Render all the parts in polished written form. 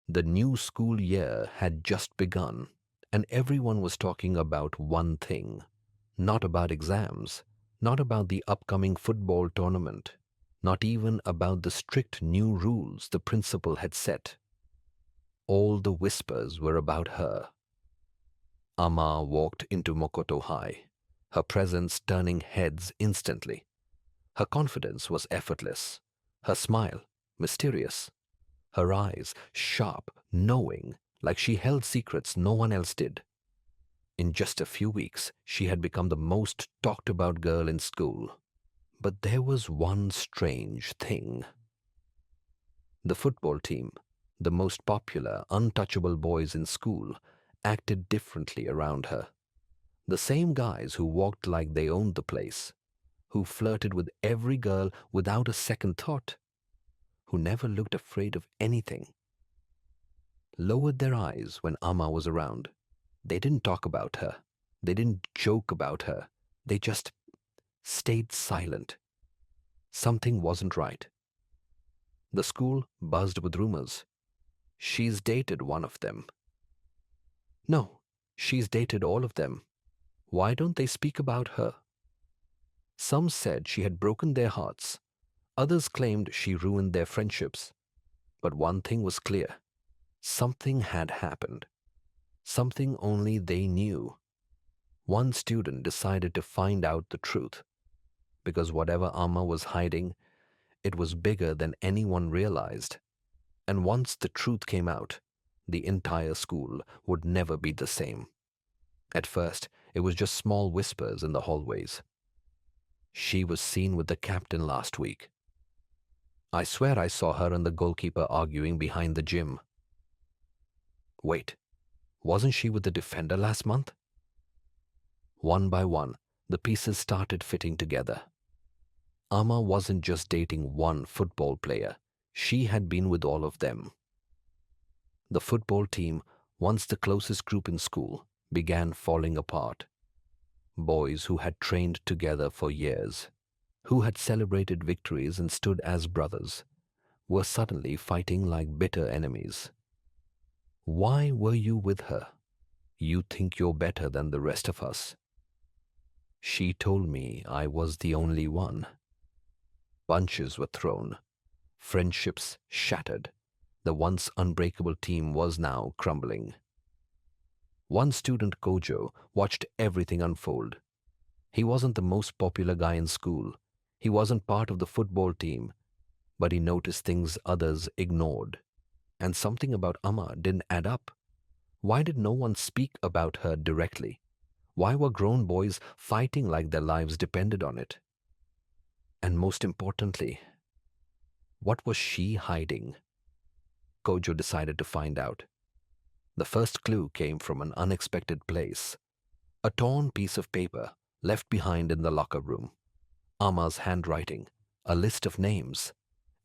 The new school year had just begun, and everyone was talking about one thing, not about exams, not about the upcoming football tournament, not even about the strict new rules the principal had set. All the whispers were about her. Amma walked into Mokoto High, her presence turning heads instantly. Her confidence was effortless, her smile mysterious, her eyes sharp, knowing, like she held secrets no one else did. In just a few weeks, she had become the most talked about girl in school. But there was one strange thing. The football team, the most popular, untouchable boys in school, acted differently around her. The same guys who walked like they owned the place, who flirted with every girl without a second thought, who never looked afraid of anything, lowered their eyes when Amma was around. They didn't talk about her. They didn't joke about her. They just stayed silent. Something wasn't right. The school buzzed with rumors. She's dated one of them. No, she's dated all of them. Why don't they speak about her? Some said she had broken their hearts. Others claimed she ruined their friendships. But one thing was clear. Something had happened. Something only they knew. One student decided to find out the truth. Because whatever Amma was hiding, it was bigger than anyone realized. And once the truth came out, the entire school would never be the same. At first, it was just small whispers in the hallways. She was seen with the captain last week. I swear I saw her and the goalkeeper arguing behind the gym. Wait, wasn't she with the defender last month? One by one, the pieces started fitting together. Amma wasn't just dating one football player. She had been with all of them. The football team, once the closest group in school, began falling apart. Boys who had trained together for years, who had celebrated victories and stood as brothers, were suddenly fighting like bitter enemies. Why were you with her? You think you're better than the rest of us. She told me I was the only one. Punches were thrown. Friendships shattered. The once unbreakable team was now crumbling. One student, Kojo, watched everything unfold. He wasn't the most popular guy in school. He wasn't part of the football team, but he noticed things others ignored. And something about Amma didn't add up. Why did no one speak about her directly? Why were grown boys fighting like their lives depended on it? And most importantly, what was she hiding? Kojo decided to find out. The first clue came from an unexpected place. A torn piece of paper left behind in the locker room. Amma's handwriting, a list of names,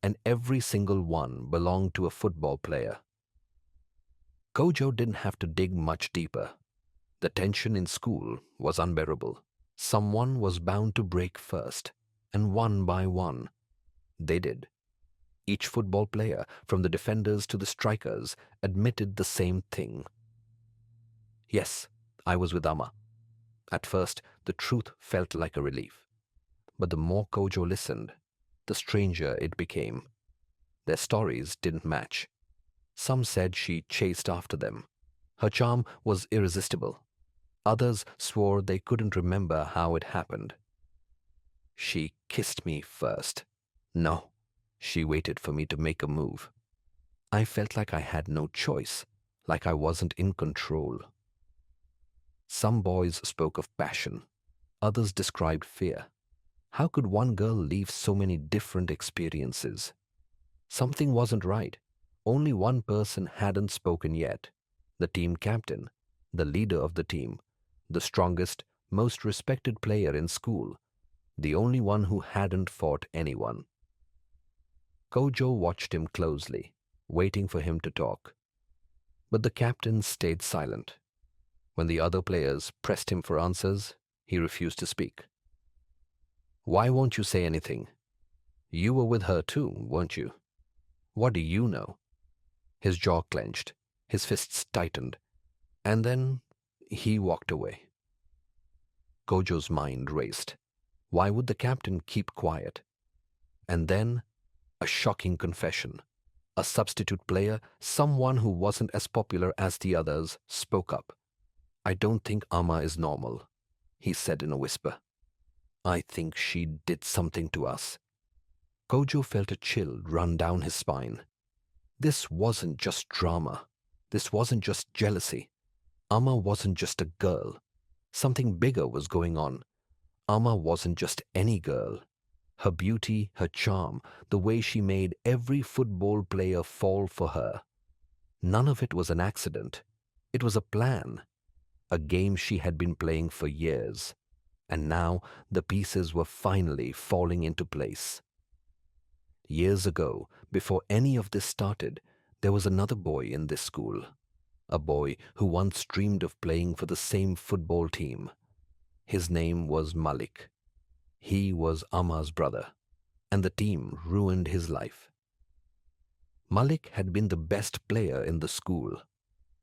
and every single one belonged to a football player. Kojo didn't have to dig much deeper. The tension in school was unbearable. Someone was bound to break first, and one by one, they did. Each football player, from the defenders to the strikers, admitted the same thing. Yes, I was with Amma. At first, the truth felt like a relief. But the more Kojo listened, the stranger it became. Their stories didn't match. Some said she chased after them. Her charm was irresistible. Others swore they couldn't remember how it happened. She kissed me first. No, she waited for me to make a move. I felt like I had no choice, like I wasn't in control. Some boys spoke of passion. Others described fear. How could one girl leave so many different experiences? Something wasn't right. Only one person hadn't spoken yet. The team captain, the leader of the team, the strongest, most respected player in school, the only one who hadn't fought anyone. Kojo watched him closely, waiting for him to talk. But the captain stayed silent. When the other players pressed him for answers, he refused to speak. Why won't you say anything? You were with her too, weren't you? What do you know? His jaw clenched, his fists tightened, and then he walked away. Gojo's mind raced. Why would the captain keep quiet? And then a shocking confession. A substitute player, someone who wasn't as popular as the others, spoke up. "I don't think Amma is normal," he said in a whisper. "I think she did something to us." Gojo felt a chill run down his spine. This wasn't just drama. This wasn't just jealousy. Amma wasn't just a girl. Something bigger was going on. Amma wasn't just any girl. Her beauty, her charm, the way she made every football player fall for her. None of it was an accident. It was a plan. A game she had been playing for years. And now the pieces were finally falling into place. Years ago, before any of this started, there was another boy in this school. A boy who once dreamed of playing for the same football team. His name was Malik. He was Amma's brother, and the team ruined his life. Malik had been the best player in the school.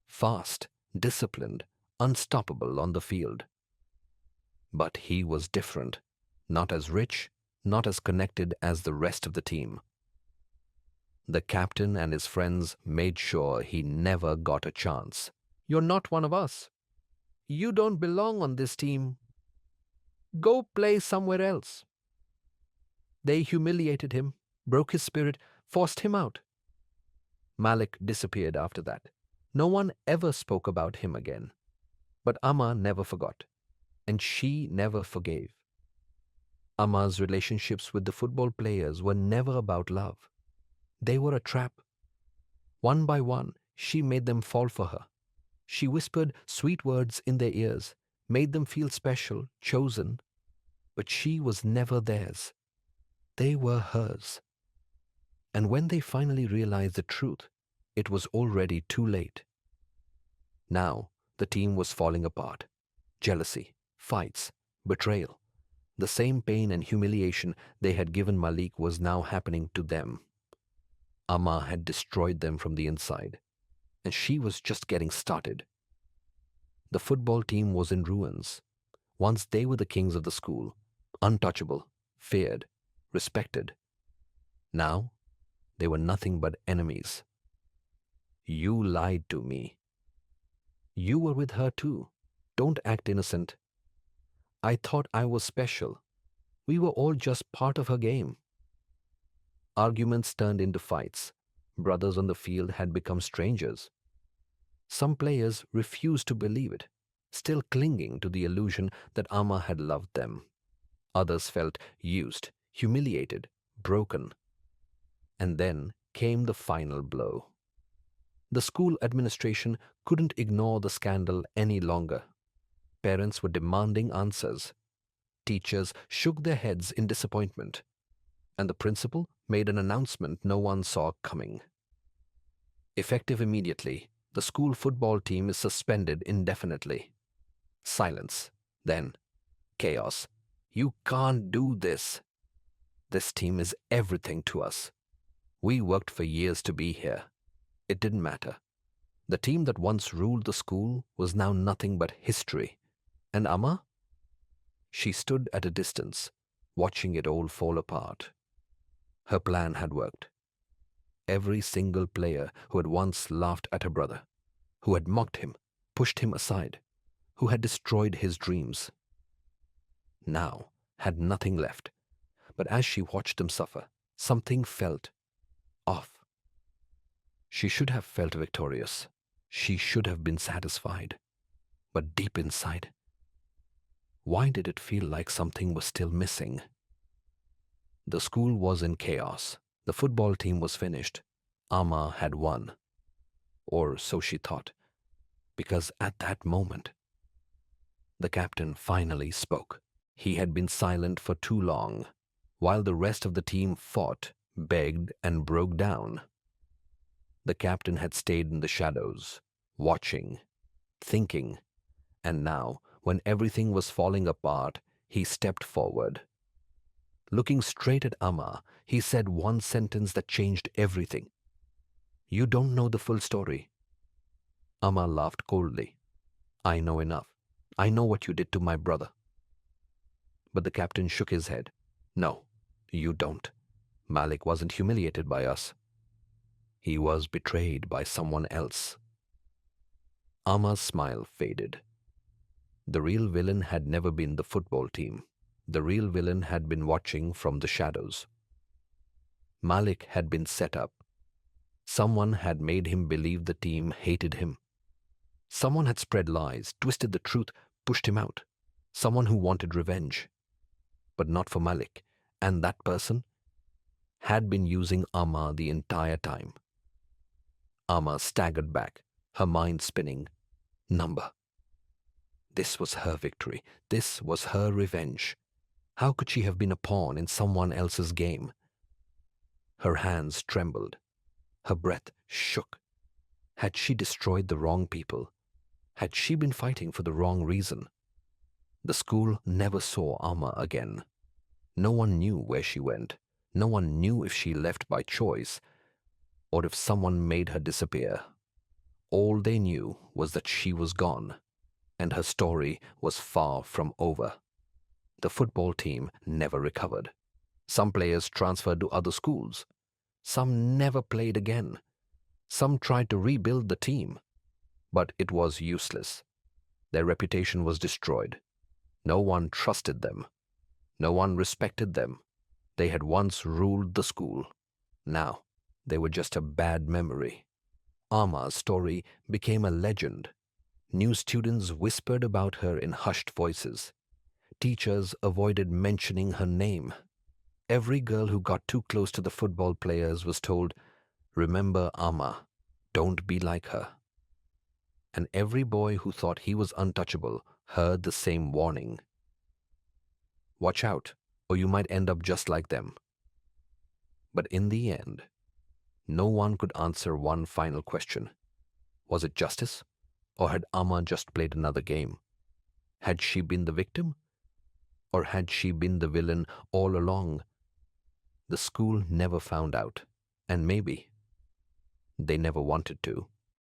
Fast, disciplined, unstoppable on the field. But he was different, not as rich, not as connected as the rest of the team. The captain and his friends made sure he never got a chance. "You're not one of us. You don't belong on this team. Go play somewhere else." They humiliated him, broke his spirit, forced him out. Malik disappeared after that. No one ever spoke about him again. But Amma never forgot, and she never forgave. Amma's relationships with the football players were never about love. They were a trap. One by one, she made them fall for her. She whispered sweet words in their ears, made them feel special, chosen. But she was never theirs. They were hers. And when they finally realized the truth, it was already too late. Now, the team was falling apart. Jealousy, fights, betrayal. The same pain and humiliation they had given Malik was now happening to them. Amma had destroyed them from the inside, and she was just getting started. The football team was in ruins. Once they were the kings of the school, untouchable, feared, respected. Now, they were nothing but enemies. "You lied to me." "You were with her too. Don't act innocent." "I thought I was special. We were all just part of her game." Arguments turned into fights. Brothers on the field had become strangers. Some players refused to believe it, still clinging to the illusion that Amma had loved them. Others felt used, humiliated, broken. And then came the final blow. The school administration couldn't ignore the scandal any longer. Parents were demanding answers. Teachers shook their heads in disappointment. And the principal made an announcement no one saw coming. Effective immediately, the school football team is suspended indefinitely. Silence. Then chaos. "You can't do this. This team is everything to us. We worked for years to be here." It didn't matter. The team that once ruled the school was now nothing but history. And Amma? She stood at a distance, watching it all fall apart. Her plan had worked. Every single player who had once laughed at her brother, who had mocked him, pushed him aside, who had destroyed his dreams, now had nothing left. But as she watched them suffer, something felt off. She should have felt victorious. She should have been satisfied. But deep inside, why did it feel like something was still missing? The school was in chaos. The football team was finished. Amma had won. Or so she thought. Because at that moment, the captain finally spoke. He had been silent for too long, while the rest of the team fought, begged, and broke down. The captain had stayed in the shadows, watching, thinking, and now, when everything was falling apart, he stepped forward. Looking straight at Amma, he said one sentence that changed everything. You don't know the full story. Amma laughed coldly. I know enough. I know what you did to my brother. But the captain shook his head. No, you don't. Malik wasn't humiliated by us. He was betrayed by someone else. Amma's smile faded. The real villain had never been the football team. The real villain had been watching from the shadows. Malik had been set up. Someone had made him believe the team hated him. Someone had spread lies, twisted the truth, pushed him out. Someone who wanted revenge. But not for Malik. And that person had been using Amma the entire time. Amma staggered back, her mind spinning. Number. This was her victory. This was her revenge. How could she have been a pawn in someone else's game? Her hands trembled. Her breath shook. Had she destroyed the wrong people? Had she been fighting for the wrong reason? The school never saw Amma again. No one knew where she went. No one knew if she left by choice or if someone made her disappear. All they knew was that she was gone, and her story was far from over. The football team never recovered. Some players transferred to other schools. Some never played again. Some tried to rebuild the team, but it was useless. Their reputation was destroyed. No one trusted them. No one respected them. They had once ruled the school. Now, they were just a bad memory. Amma's story became a legend. New students whispered about her in hushed voices. Teachers avoided mentioning her name. Every girl who got too close to the football players was told, "Remember Amma, don't be like her." And every boy who thought he was untouchable heard the same warning. Watch out, or you might end up just like them. But in the end, no one could answer one final question. Was it justice? Or had Amma just played another game? Had she been the victim? Or had she been the villain all along? The school never found out, and maybe they never wanted to.